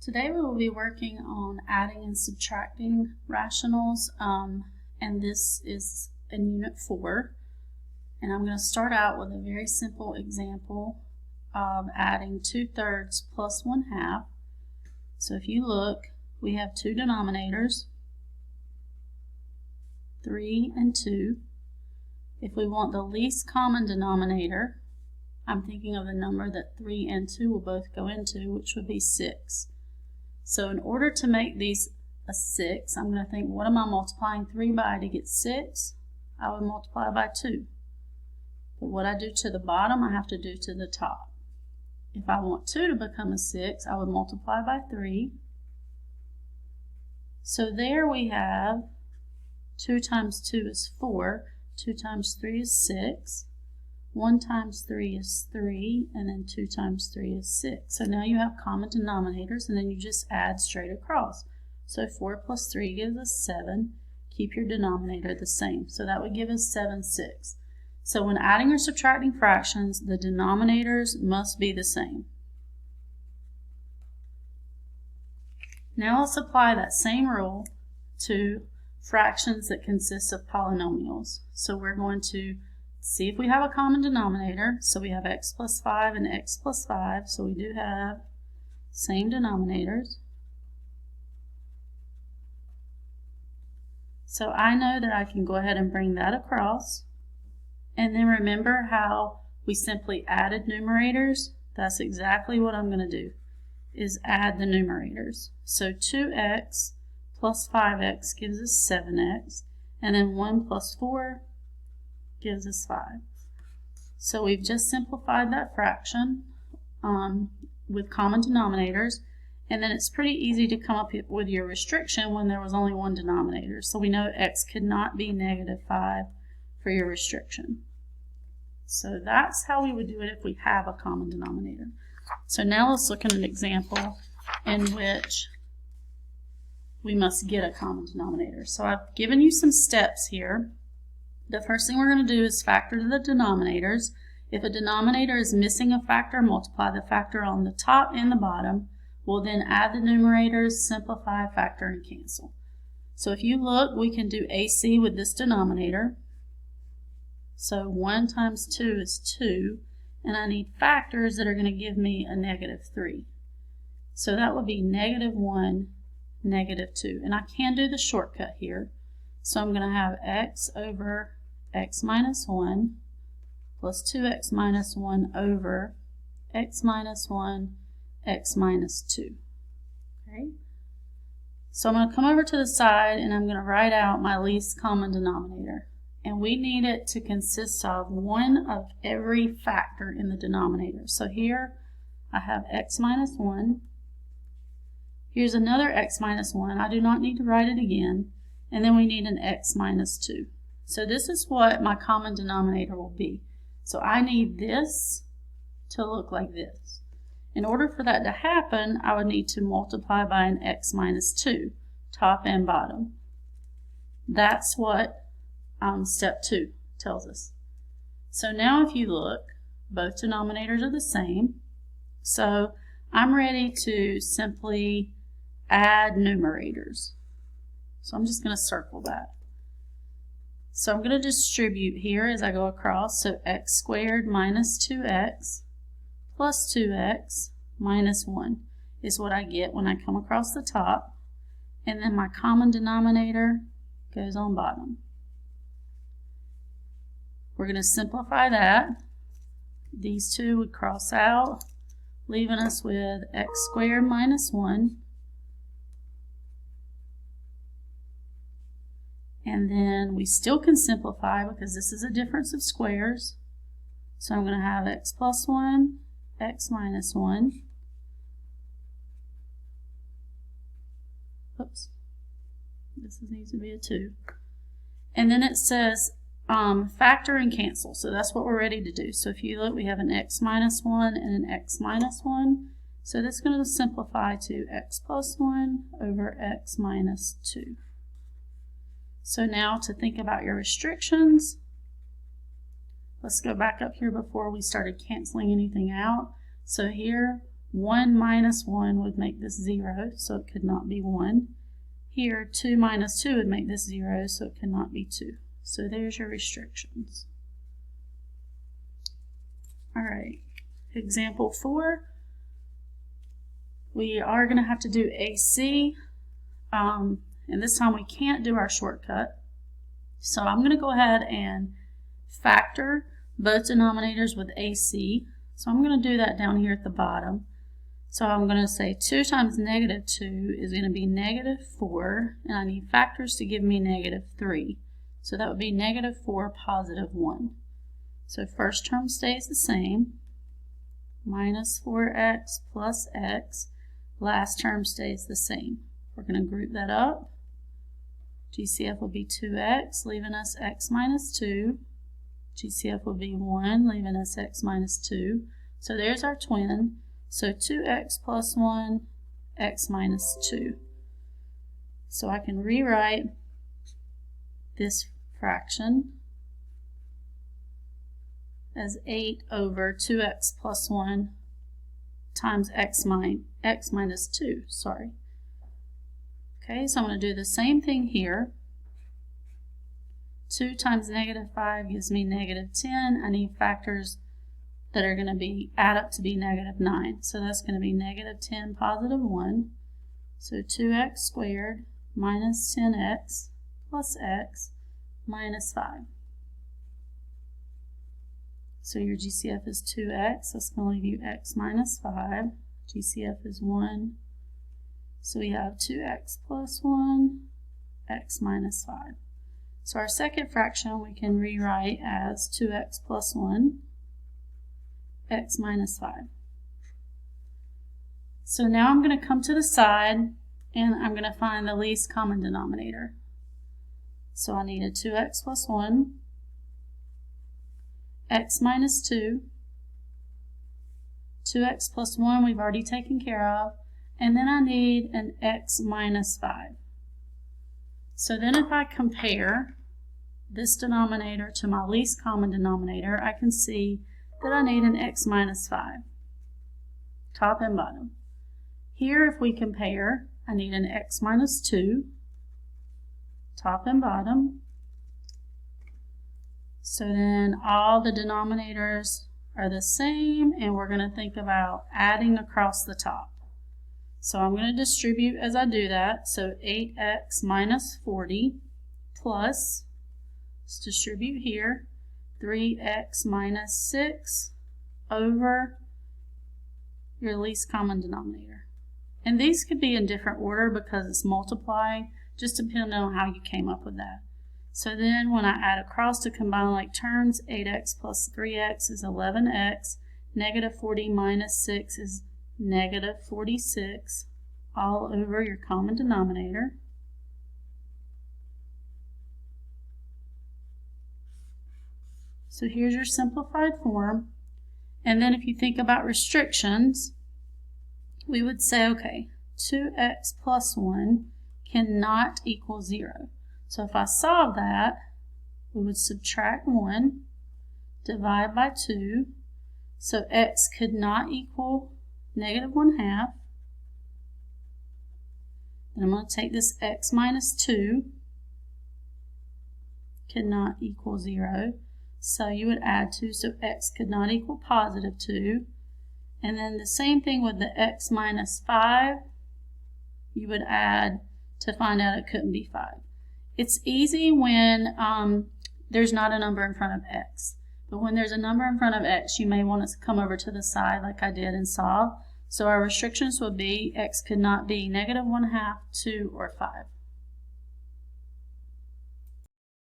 Today we will be working on adding and subtracting rationals, and this is in Unit 4. And I'm going to start out with a very simple example of adding 2/3 plus 1/2. So if you look, we have two denominators, 3 and 2. If we want the least common denominator, I'm thinking of the number that 3 and 2 will both go into, which would be 6. So in order to make these a 6, I'm going to think, what am I multiplying 3 by to get 6? I would multiply by 2. But what I do to the bottom, I have to do to the top. If I want 2 to become a 6, I would multiply by 3. So there we have 2 times 2 is 4, 2 times 3 is 6. 1 times 3 is 3, and then 2 times 3 is 6. So now you have common denominators, and then you just add straight across. So 4 plus 3 gives us 7. Keep your denominator the same. So that would give us 7, 6. So when adding or subtracting fractions, the denominators must be the same. Now let's apply that same rule to fractions that consist of polynomials. So we're going to see if we have a common denominator. So we have x plus 5 and x plus 5. So we do have same denominators. So I know that I can go ahead and bring that across. And then remember how we simply added numerators? That's exactly what I'm going to do, is add the numerators. So 2x plus 5x gives us 7x. And then 1 plus 4 gives us 5. So we've just simplified that fraction with common denominators, and then it's pretty easy to come up with your restriction when there was only one denominator. So we know x could not be -5 for your restriction. So that's how we would do it if we have a common denominator. So now let's look at an example in which we must get a common denominator. So I've given you some steps here. The first thing we're going to do is factor the denominators. If a denominator is missing a factor, multiply the factor on the top and the bottom. We'll then add the numerators, simplify, factor, and cancel. So if you look, we can do AC with this denominator. So 1 times 2 is 2, and I need factors that are going to give me a -3. So that would be -1, -2. And I can do the shortcut here. So I'm going to have x over x minus 1 plus 2x minus 1 over x minus 1, x minus 2. Okay? So I'm going to come over to the side and I'm going to write out my least common denominator. And we need it to consist of one of every factor in the denominator. So here I have x minus 1. Here's another x minus 1. I do not need to write it again. And then we need an x minus 2. So this is what my common denominator will be. So I need this to look like this. In order for that to happen, I would need to multiply by an x minus 2, top and bottom. That's what step 2 tells us. So now if you look, both denominators are the same. So I'm ready to simply add numerators. So I'm just going to circle that. So I'm going to distribute here as I go across. So x squared minus 2x plus 2x minus 1 is what I get when I come across the top. And then my common denominator goes on bottom. We're going to simplify that. These two would cross out, leaving us with x squared minus 1. And then we still can simplify because this is a difference of squares. So I'm going to have x plus 1, x minus 1. Oops. This needs to be a 2. And then it says factor and cancel. So that's what we're ready to do. So if you look, we have an x minus 1 and an x minus 1. So that's going to simplify to x plus 1 over x minus 2. So now to think about your restrictions, let's go back up here before we started canceling anything out. So here 1 minus 1 would make this 0, so it could not be 1. Here, 2 minus 2 would make this 0, so it cannot be 2. So there's your restrictions. All right, example 4. We are going to have to do AC, and this time we can't do our shortcut. So I'm going to go ahead and factor both denominators with AC. So I'm going to do that down here at the bottom. So I'm going to say 2 times negative 2 is going to be negative 4, and I need factors to give me negative 3. So that would be negative 4 positive 1. So first term stays the same, minus 4x plus x. Last term stays the same. We're going to group that up. GCF will be 2x, leaving us x minus 2. GCF will be 1, leaving us x minus 2. So there's our twin. So 2x plus 1, x minus 2. So I can rewrite this fraction as 8 over 2x plus 1 times x minus 2. Sorry. Okay, so I'm going to do the same thing here. 2 times negative 5 gives me negative 10. I need factors that are going to be add up to be negative 9. So that's going to be negative 10 positive 1. So 2x squared minus 10x plus x minus 5. So your GCF is 2x. That's going to leave you x minus 5. GCF is 1. So we have 2x plus 1, x minus 5. So our second fraction we can rewrite as 2x plus 1, x minus 5. So now I'm going to come to the side and I'm going to find the least common denominator. So I need a 2x plus 1, x minus 2, 2x plus 1 we've already taken care of, and then I need an x minus 5. So then if I compare this denominator to my least common denominator, I can see that I need an x minus 5, top and bottom. Here if we compare, I need an x minus 2, top and bottom. So then all the denominators are the same, and we're going to think about adding across the top. So I'm going to distribute as I do that. So 8x minus 40 plus, let's distribute here, 3x minus 6 over your least common denominator. And these could be in different order because it's multiplying, just depending on how you came up with that. So then when I add across to combine like terms, 8x plus 3x is 11x, negative 40 minus 6 is negative 46, all over your common denominator. So here's your simplified form. And then if you think about restrictions, we would say, okay, 2x plus 1 cannot equal 0. So if I solve that, we would subtract 1, divide by 2, so x could not equal negative 1/2. Then I'm going to take this x minus 2, cannot equal 0, so you would add 2, so x could not equal positive 2. And then the same thing with the x minus 5, you would add to find out it couldn't be 5. It's easy when there's not a number in front of x. But when there's a number in front of x, you may want to come over to the side like I did and solve. So our restrictions would be x could not be negative 1/2, 2, or 5.